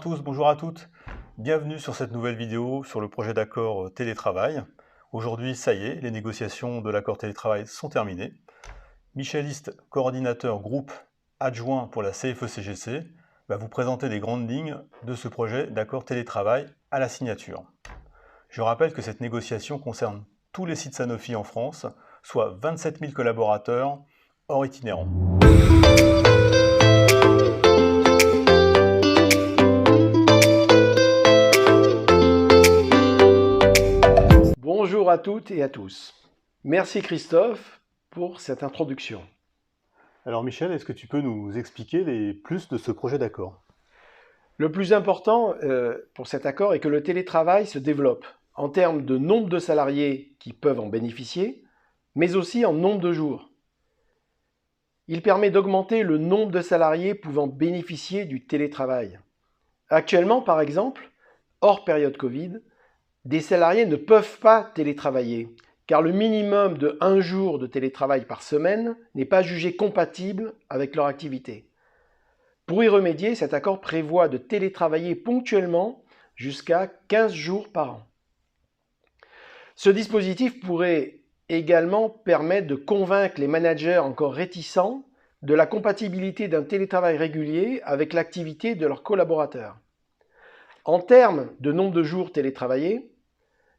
tous, bonjour à toutes. Bienvenue sur cette nouvelle vidéo sur le projet d'accord télétravail. Aujourd'hui, ça y est, les négociations de l'accord télétravail sont terminées. Michel Hist, coordinateur groupe adjoint pour la CFE-CGC, va vous présenter les grandes lignes de ce projet d'accord télétravail à la signature. Je rappelle que cette négociation concerne tous les sites Sanofi en France, soit 27 000 collaborateurs hors itinérants. Bonjour à toutes et à tous. Merci Christophe pour cette introduction. Alors Michel, est-ce que tu peux nous expliquer les plus de ce projet d'accord? Le plus important pour cet accord est que le télétravail se développe en termes de nombre de salariés qui peuvent en bénéficier, mais aussi en nombre de jours. Il permet d'augmenter le nombre de salariés pouvant bénéficier du télétravail. Actuellement, par exemple, hors période Covid, des salariés ne peuvent pas télétravailler, car le minimum de 1 jour de télétravail par semaine n'est pas jugé compatible avec leur activité. Pour y remédier, cet accord prévoit de télétravailler ponctuellement jusqu'à 15 jours par an. Ce dispositif pourrait également permettre de convaincre les managers encore réticents de la compatibilité d'un télétravail régulier avec l'activité de leurs collaborateurs. En termes de nombre de jours télétravaillés,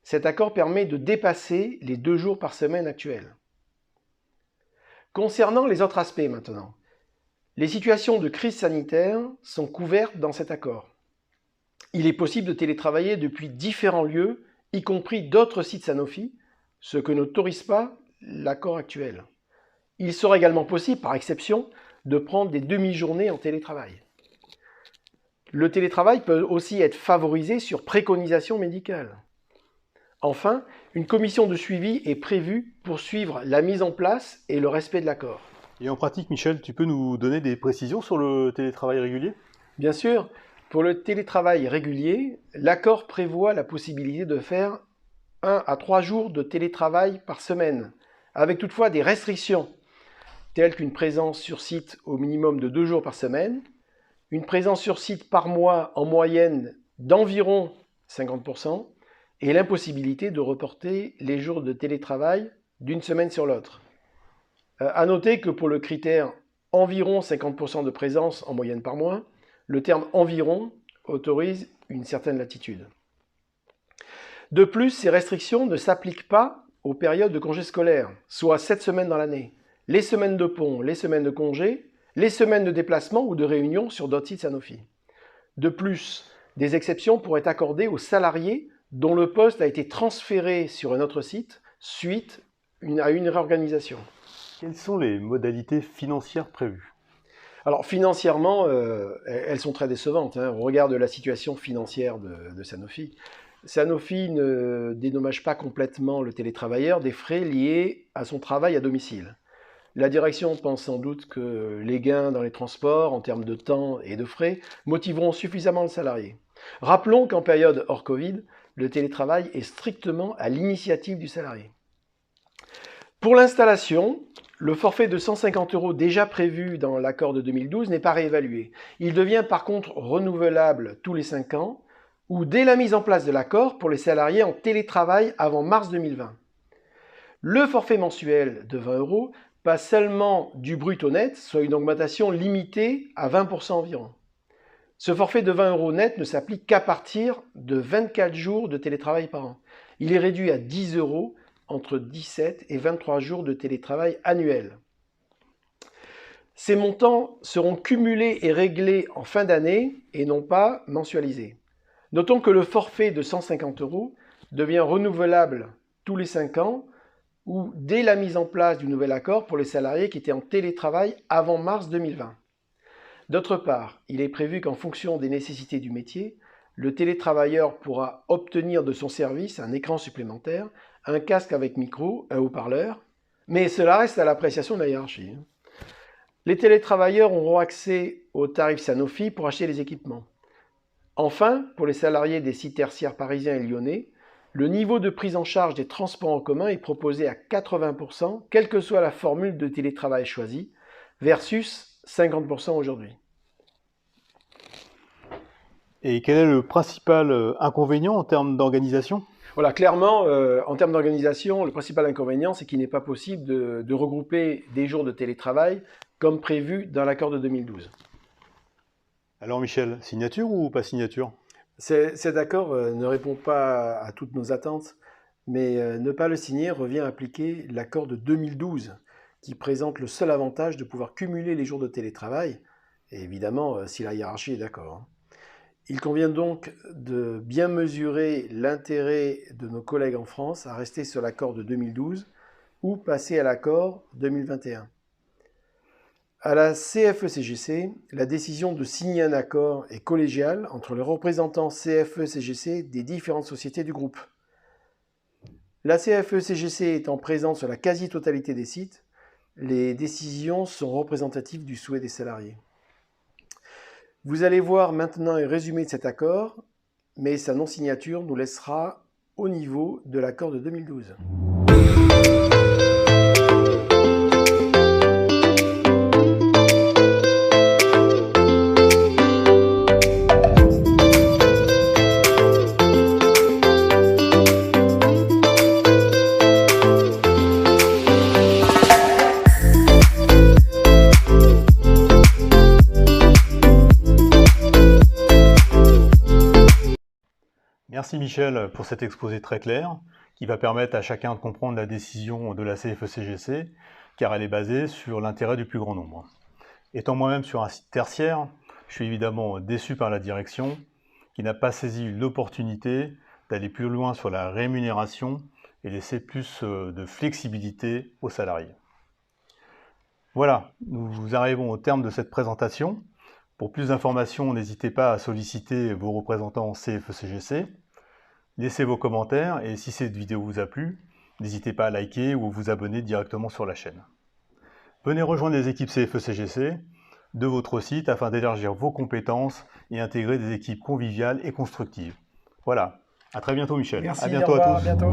cet accord permet de dépasser les 2 jours par semaine actuels. Concernant les autres aspects maintenant, les situations de crise sanitaire sont couvertes dans cet accord. Il est possible de télétravailler depuis différents lieux, y compris d'autres sites Sanofi, ce que n'autorise pas l'accord actuel. Il sera également possible, par exception, de prendre des demi-journées en télétravail. Le télétravail peut aussi être favorisé sur préconisation médicale. Enfin, une commission de suivi est prévue pour suivre la mise en place et le respect de l'accord. Et en pratique, Michel, tu peux nous donner des précisions sur le télétravail régulier? Bien sûr, pour le télétravail régulier, l'accord prévoit la possibilité de faire 1 à 3 jours de télétravail par semaine, avec toutefois des restrictions, telles qu'une présence sur site au minimum de 2 jours par semaine, une présence sur site par mois en moyenne d'environ 50%, et l'impossibilité de reporter les jours de télétravail d'une semaine sur l'autre. À noter que pour le critère environ 50% de présence en moyenne par mois, le terme environ autorise une certaine latitude. De plus, ces restrictions ne s'appliquent pas aux périodes de congés scolaires, soit 7 semaines dans l'année, les semaines de pont, les semaines de congés, les semaines de déplacement ou de réunion sur d'autres sites Sanofi. De plus, des exceptions pourraient être accordées aux salariés dont le poste a été transféré sur un autre site suite à une réorganisation. Quelles sont les modalités financières prévues? Alors financièrement, elles sont très décevantes. Au regard de la situation financière de Sanofi. Sanofi ne dédommage pas complètement le télétravailleur des frais liés à son travail à domicile. La direction pense sans doute que les gains dans les transports, en termes de temps et de frais, motiveront suffisamment le salarié. Rappelons qu'en période hors Covid, le télétravail est strictement à l'initiative du salarié. Pour l'installation, le forfait de 150 € déjà prévu dans l'accord de 2012 n'est pas réévalué. Il devient par contre renouvelable tous les 5 ans ou dès la mise en place de l'accord pour les salariés en télétravail avant mars 2020. Le forfait mensuel de 20 € passe seulement du brut au net, soit une augmentation limitée à 20% environ. Ce forfait de 20 € net ne s'applique qu'à partir de 24 jours de télétravail par an. Il est réduit à 10 € entre 17 et 23 jours de télétravail annuel. Ces montants seront cumulés et réglés en fin d'année et non pas mensualisés. Notons que le forfait de 150 € devient renouvelable tous les 5 ans ou dès la mise en place du nouvel accord pour les salariés qui étaient en télétravail avant mars 2020. D'autre part, il est prévu qu'en fonction des nécessités du métier, le télétravailleur pourra obtenir de son service un écran supplémentaire, un casque avec micro, un haut-parleur, mais cela reste à l'appréciation de la hiérarchie. Les télétravailleurs auront accès aux tarifs Sanofi pour acheter les équipements. Enfin, pour les salariés des sites tertiaires parisiens et lyonnais, le niveau de prise en charge des transports en commun est proposé à 80%, quelle que soit la formule de télétravail choisie, versus 50% aujourd'hui. Et quel est le principal inconvénient en termes d'organisation? Voilà, clairement, en termes d'organisation, le principal inconvénient, c'est qu'il n'est pas possible de regrouper des jours de télétravail comme prévu dans l'accord de 2012. Alors Michel, signature ou pas signature? Cet accord ne répond pas à toutes nos attentes, mais ne pas le signer revient à appliquer l'accord de 2012, qui présente le seul avantage de pouvoir cumuler les jours de télétravail, et évidemment si la hiérarchie est d'accord. Il convient donc de bien mesurer l'intérêt de nos collègues en France à rester sur l'accord de 2012 ou passer à l'accord 2021. À la CFE-CGC, la décision de signer un accord est collégiale entre les représentants CFE-CGC des différentes sociétés du groupe. La CFE-CGC étant présente sur la quasi-totalité des sites, les décisions sont représentatives du souhait des salariés. Vous allez voir maintenant un résumé de cet accord, mais sa non-signature nous laissera au niveau de l'accord de 2012. Merci Michel pour cet exposé très clair qui va permettre à chacun de comprendre la décision de la CFE-CGC car elle est basée sur l'intérêt du plus grand nombre. Étant moi-même sur un site tertiaire, je suis évidemment déçu par la direction qui n'a pas saisi l'opportunité d'aller plus loin sur la rémunération et laisser plus de flexibilité aux salariés. Voilà, nous arrivons au terme de cette présentation. Pour plus d'informations, n'hésitez pas à solliciter vos représentants CFE-CGC. Laissez vos commentaires et si cette vidéo vous a plu, n'hésitez pas à liker ou vous abonner directement sur la chaîne. Venez rejoindre les équipes CFE-CGC de votre site afin d'élargir vos compétences et intégrer des équipes conviviales et constructives. Voilà, à très bientôt Michel. Merci, à bientôt à tous. Bientôt.